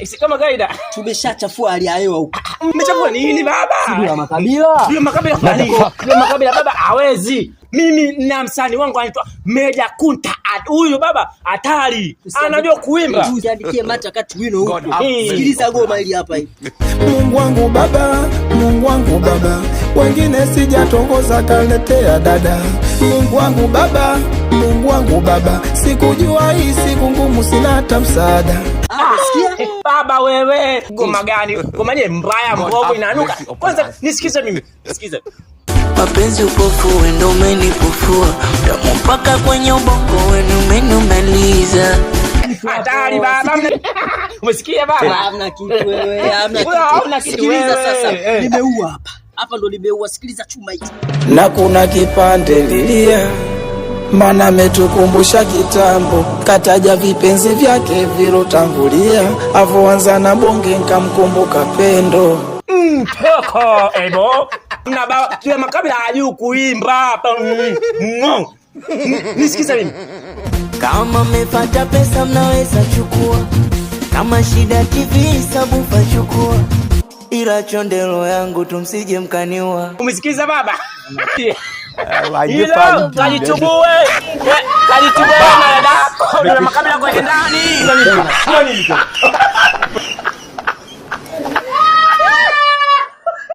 Si kama kaida. Tumeshachafua hali ya hewa huko. Umechafua nini baba? Sio makabila. Sio makabila fulani. Sio makabila baba hawezi. Mimi na msanii wangu anaitwa Meja Kunta. Huyu baba hatari. Anajua kuimba. Usiandikie mata kati wino huko. Sikiliza goma hili hapa hivi. Mungu wangu baba, wengine sijatongoza kaletea dada. Mungu wangu baba, sikujua hii siku ngumu, sina hata msaada. Sikia? Baba wewe, goma gani? Goma nye mbaya mbovu inanuka. Kwanza nisikize mimi. Nisikize. Mapenzi upofu wendo umenipofua, damu mpaka kwenye ubongo wenu umenumaliza. Hatari baba. Umesikia baba? Hamna kitu wewe, hamna kitu. Sikiliza sasa. Nimeua hapa. Hapa ndo nimeua. Sikiliza chuma hizi. Na kuna kipande lilia, maana ametukumbusha kitambo, kataja vipenzi vyake vilotangulia, avoanza na bonge nkamkumbuka pendo. Toko ebo. Na baba kila makabila hajui kuimba hapa. Nisikize mimi. Kama mmepata pesa mnaweza chukua, kama shida TV sabufa chukua, ila chondelo yangu tumsije mkaniua. Umesikiza baba? Hilo kalitubue. Kalitubue na dada. Ndio makabila kwa ndani. Ndio nini?